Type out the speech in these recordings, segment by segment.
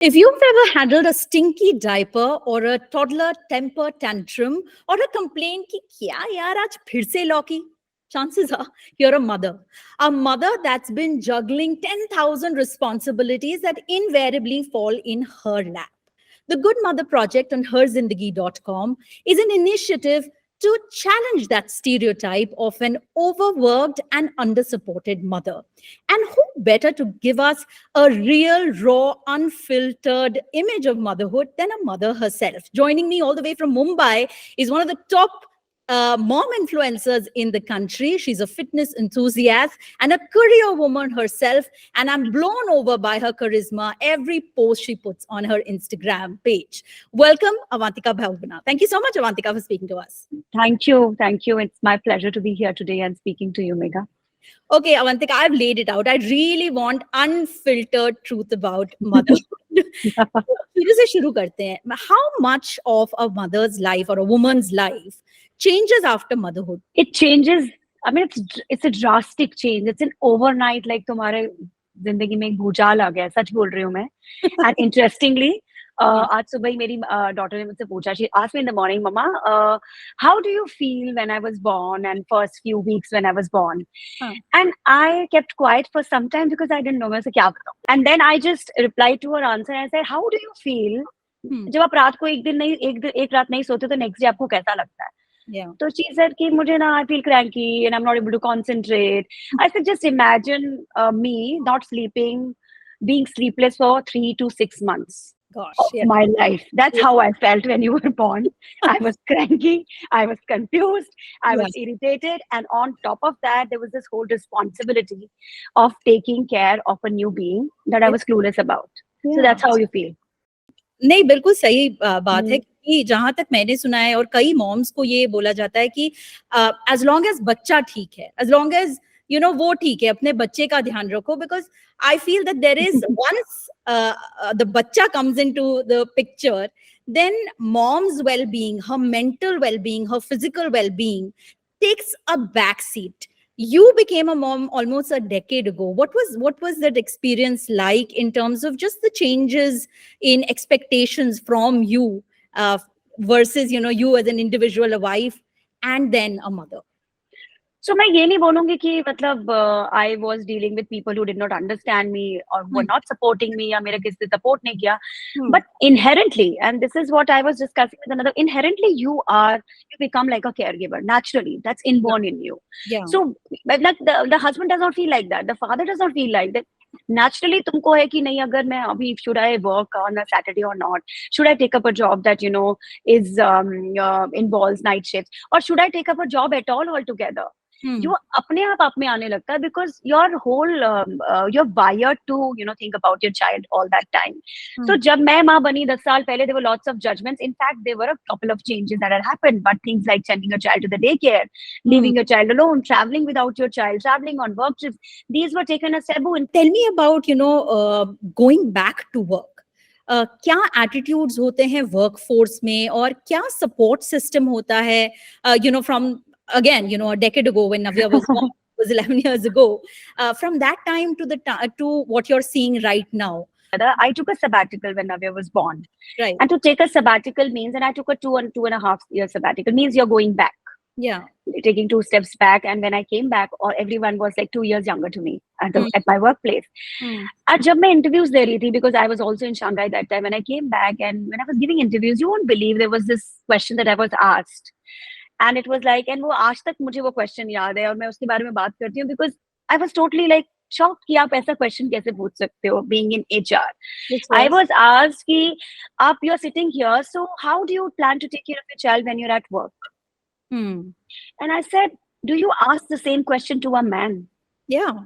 If you've ever handled a stinky diaper or a toddler temper tantrum or a complaint ki kya yaar aaj phir se lauki, chances are you're a mother that's been juggling 10,000 responsibilities that invariably fall in her lap. The Good Mother Project on HerZindagi.com is an initiative to challenge that stereotype of an overworked and undersupported mother. And who better to give us a real, raw, unfiltered image of motherhood than a mother herself? Joining me all the way from Mumbai is one of the top mom influencers in the country. She's a fitness enthusiast and a career woman herself. And I'm blown over by her charisma every post she puts on her Instagram page. Welcome, Avantika Bahuguna. Thank you so much, Avantika, for speaking to us. Thank you. Thank you. It's my pleasure to be here today and speaking to you, Megha. Okay, Avantika, I've laid it out. I really want unfiltered truth about motherhood. शुरू से शुरू करते हैं. How much of a mother's life or a woman's life changes after motherhood? It changes. I mean, it's a drastic change. It's an overnight, like तुम्हारे जिंदगी में एक भूचाल आ गया. सच बोल रही हूँ मैं. And interestingly, आज सुबह ही मेरी daughter ने मुझसे पूछा. She asked me in the morning, Mama, how do you feel when I was born and first few weeks when I was born? And I kept quiet for some time because I didn't know मैं उसे क्या बताऊँ. And then I just replied to her answer and I said, how do you feel? जब आप रात को एक रात नहीं सोते तो next day आपको कैसा लगता है? Yeah. So she said कि मुझे ना I feel cranky and I'm not able to concentrate. I said just imagine me not sleeping, being sleepless for 3 to 6 months. Gosh, of my life. That's how I felt when you were born. I was cranky, I was confused, I was irritated, and on top of that, there was this whole responsibility of taking care of a new being that I was clueless about. So that's how you feel. नहीं, बिल्कुल सही बात है कि जहां तक मैंने सुना है और कई मॉम्स को ये बोला जाता है कि as long as बच्चा ठीक है, as long as वो ठीक है, अपने बच्चे का ध्यान रखो, because I feel that there is once the बच्चा comes into the picture, then mom's well-being, her mental well-being, her physical well-being takes a back seat. You became a mom almost a decade ago. What was that experience like in terms of just the changes in expectations from you versus you as an individual, a wife, and then a mother? So मैं ये नहीं बोलूंगी कि मतलब I was dealing with people who did not understand me or were not supporting me या मेरा किसी ने support नहीं किया. But inherently, and this is what I was discussing with another, inherently you become like a caregiver naturally. That's inborn in you. Yeah. So like the husband does not feel like that. The father does not feel like that. Naturally तुमको है कि नहीं, अगर मैं अभी should I work on a Saturday or not? Should I take up a job that is involves night shifts, or should I take up a job at all altogether? जो अपने आप में आने लगता है because your whole you're wired to think about your child all that time. So जब मैं माँ बनी 10 साल पहले, there were lots of judgments. In fact, there were a couple of changes that had happened, but things like sending your child to the daycare, leaving your child alone, traveling without your child, traveling on work trips, these were taken as taboo. And tell me about going back to work. क्या attitudes होते हैं workforce में और क्या support system होता है from again a decade ago when Navya was born, was 11 years ago, from that time to what you're seeing right now? I took a sabbatical when Navya was born. Right. And to take a sabbatical means, and I took a 2.5 year sabbatical, means you're going back. Yeah. Taking 2 steps back. And when I came back, everyone was like 2 years younger to me at my workplace. And jab main interviews de rahi thi, because I was also in Shanghai that time, when I came back and when I was giving interviews, you won't believe there was this question that I was asked. And it was like, and वो आज तक मुझे वो question याद है और मैं उसके बारे में बात करती हूँ, because I was totally like shocked कि आप ऐसा question कैसे पूछ सकते हो being in HR. I was asked कि you're sitting here, so how do you plan to take care of your child when you're at work? And I said, do you ask the same question to a man? Yeah.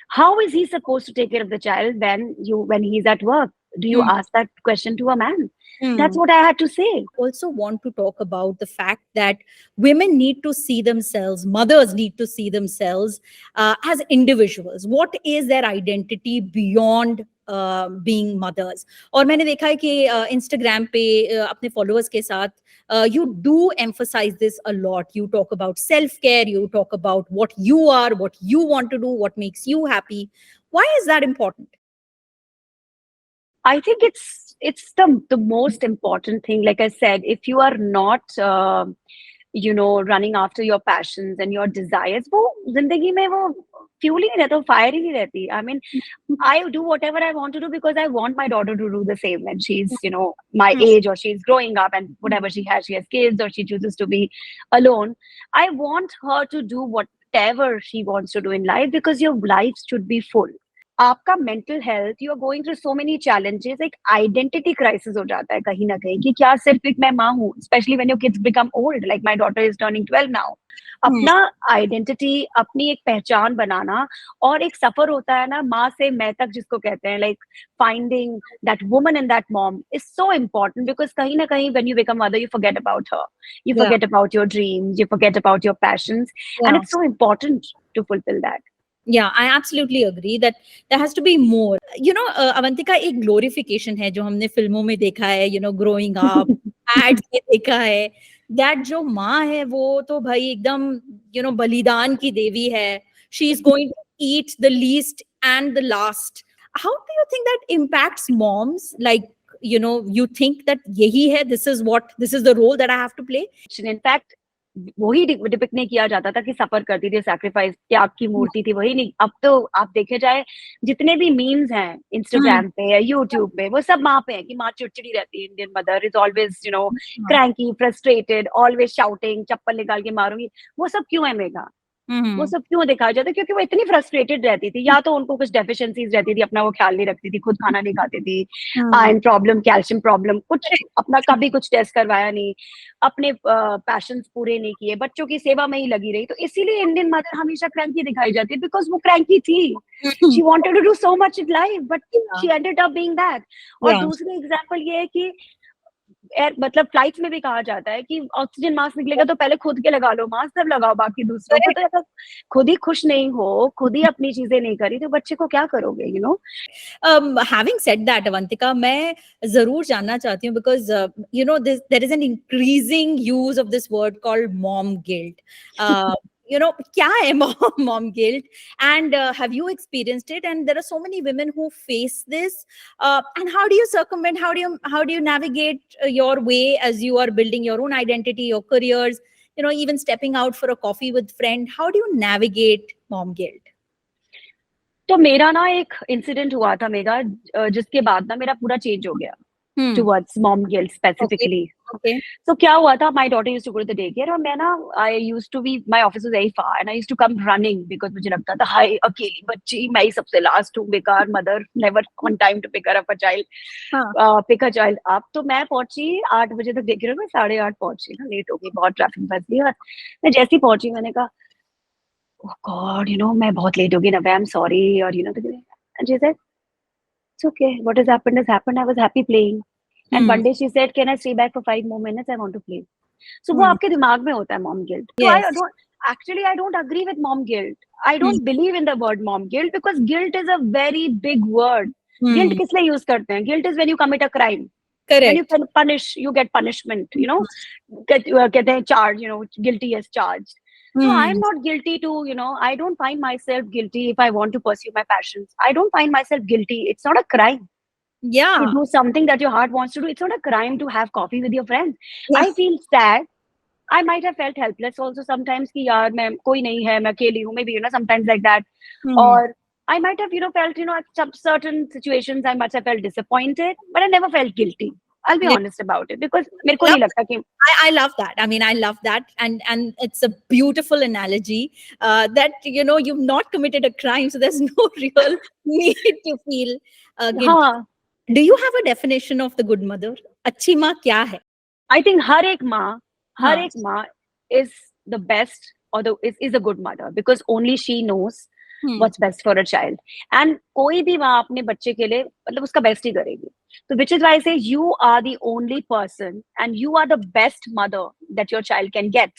How is he supposed to take care of the child when he's at work? Do you ask that question to a man? That's what I had to say. Also want to talk about the fact that women need to see themselves, mothers need to see themselves as individuals. What is their identity beyond being mothers? और मैंने देखा है कि Instagram पे अपने followers के साथ you do emphasize this a lot. You talk about self-care, you talk about what you are, what you want to do, what makes you happy. Why is that important? I think it's the most important thing. Like I said, if you are not running after your passions and your desires, वो जिंदगी में वो fuel ही नहीं रहता, fire ही नहीं रहती. I mean, I do whatever I want to do because I want my daughter to do the same when she's, my age, or she's growing up, and whatever she has kids, or she chooses to be alone. I want her to do whatever she wants to do in life, because your life should be full. आपका mental health, you are going through so many challenges, एक identity crisis हो जाता है कहीं ना कहीं कि क्या सिर्फ एक मैं माँ हूँ, specially when your kids become old, like my daughter is turning 12 now. अपना आइडेंटिटी, अपनी एक पहचान बनाना, और एक सफर होता है ना माँ से मैं तक जिसको कहते हैं, like finding that woman in that mom is so important, because कहीं ना कहीं when you become mother you forget about her, you Yeah, forget about your dreams, you forget about your passions, and yeah. It's so important to fulfil that. Yeah, I absolutely agree that there has to be more. Avantika, एक glorification है जो हमने फिल्मों में देखा है, growing up, ads में देखा है, that जो माँ है वो तो भाई एकदम, बलिदान की देवी है. She is going to eat the least and the last. How do you think that impacts moms? Like, you think that यही है, this is the role that I have to play? In fact वही depict नहीं किया जाता था कि सफर करती थी, सैक्रिफाइस, त्याग की मूर्ति थी, वही नहीं. अब तो आप देखे जाए जितने भी मीम्स हैं इंस्टाग्राम पे या यूट्यूब पे, वो सब माँ पे है कि माँ चिड़चिड़ी रहती है. Indian mother is always cranky, frustrated, always shouting, चप्पल निकाल के मारूंगी. वो सब क्यों है मेघा? वो सब क्यों दिखाया जाता है? क्योंकि वो इतनी फ्रस्ट्रेटेड रहती थी, या तो उनको कुछ डेफिशिएंसीज रहती थी, अपना वो ख्याल नहीं रखती थी, खुद खाना नहीं खाती थी, आयरन प्रॉब्लम, कैल्शियम प्रॉब्लम, कुछ अपना कभी कुछ टेस्ट करवाया नहीं, अपने पैशंस पूरे नहीं किए, बच्चों की सेवा में ही लगी रही. तो इसीलिए इंडियन मदर हमेशा क्रैंकी दिखाई जाती है, बिकॉज वो क्रैंकी थी. She wanted to do so much in life, but she ended up being that. और दूसरी एग्जांपल ये है कि मतलब फ्लाइट्स में भी कहा जाता है कि ऑक्सीजन मास्क निकलेगा तो पहले खुद के लगा लो मास्क, तब लगाओ बाकी दूसरों को. तो अगर खुद ही खुश नहीं हो, खुद ही अपनी चीजें नहीं करी, तो बच्चे को क्या करोगे? Having said that, Avantika, मैं जरूर जानना चाहती हूँ because there is an increasing use of this word called mom guilt. क्या है mom guilt, and have you experienced it? And there are so many women who face this, and how do you circumvent, how do you navigate your way as you are building your own identity, your careers, even stepping out for a coffee with friend? How do you navigate mom guilt? तो मेरा ना एक incident हुआ था मेरा, जिसके बाद ना मेरा पूरा चेंज हो गया towards mom guilt specifically. Okay. So क्या हुआ था, my daughter used to go to the daycare, और मैं ना I used to be, my office was very far, and I used to come running because मुझे लगता था हाय अकेली बच्ची, मैं ही सबसे लास्ट हूँ, बेकार mother, never on time to pick her up a child, pick a child up. तो मैं पहुंची 8 बजे तक daycare में, 8:30 पहुंची ना, लेट हो गई, बहुत ट्रैफिक फंस गई. और मैं जैसे ही पहुंची मैंने कहा oh God, मैं बहुत लेट हो गई ना, I'm sorry, और and she said it's okay, what has happened, I was happy playing. And one day she said, can I stay back for 5 more minutes, I want to play. So वो आपके दिमाग में होता है mom guilt. So I don't agree with mom guilt. I don't believe in the word mom guilt, because guilt is a very big word. Guilt किस लिए use करते हैं? Guilt is when you commit a crime. Correct. When you punish, you get punishment, कहते हैं charge, guilty as charged. No, I'm not guilty to, I don't find myself guilty if I want to pursue my passions. I don't find myself guilty. It's not a crime. Yeah. To do something that your heart wants to do. It's not a crime to have coffee with your friends. Yeah. I feel sad. I might have felt helpless also sometimes कि यार मैं कोई नहीं है, मैं अकेली हूँ, maybe sometimes like that. Or I might have felt at some certain situations I must have felt disappointed, but I never felt guilty. I'll be honest about it, because मेरे को नहीं लगता कि I love that. I mean, I love that, and it's a beautiful analogy that you've not committed a crime, so there's no real need to feel guilty. Do you have a definition of the good mother? अच्छी माँ क्या है? I think हर एक माँ is the best, or is a good mother, because only she knows what's best for a child. And कोई भी माँ अपने बच्चे के लिए मतलब उसका बेस्ट ही करेगी. So which is why I say you are the only person, and you are the best mother that your child can get.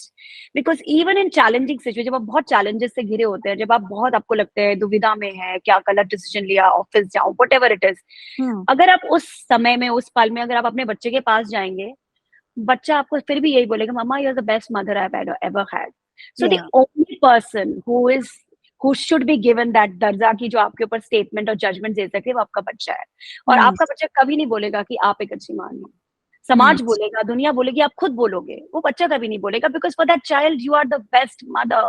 Because even in challenging situations, जब आप बहुत challenges से घिरे होते हैं, जब आप बहुत आपको लगता है दुविधा में है, क्या गलत डिसीजन लिया, ऑफिस जाऊं, whatever it is, अगर आप उस समय में, उस पल में अगर आप अपने बच्चे के पास जाएंगे, बच्चा आपको फिर भी यही बोलेगा, मम्मा, you're the best mother I've ever had. So the only person who is who should be given that दर्जा की जो आपके ऊपर statement और judgment दे सके वो आपका बच्चा है और Hmm. आपका बच्चा कभी नहीं बोलेगा कि आप एक अच्छी माँ नहीं समाज Hmm. बोलेगा दुनिया बोलेगी आप खुद बोलोगे वो बच्चा कभी नहीं बोलेगा because for that child you are the best mother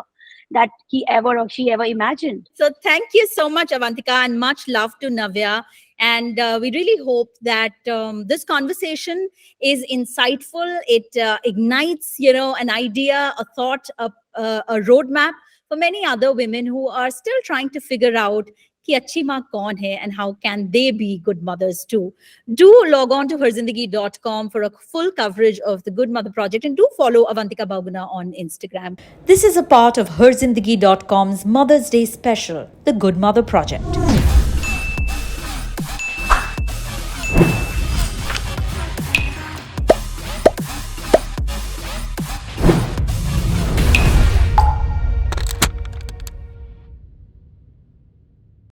that he ever or she ever imagined. So thank you so much, Avantika, and much love to Navya. And we really hope that this conversation is insightful. It ignites, an idea, a thought, a roadmap for many other women who are still trying to figure out कि अच्छी माँ कौन है and how can they be good mothers too. Do log on to HerZindagi.com for a full coverage of the Good Mother Project and do follow Avantika Bahuguna on Instagram. This is a part of HerZindagi.com's Mother's Day special, the Good Mother Project.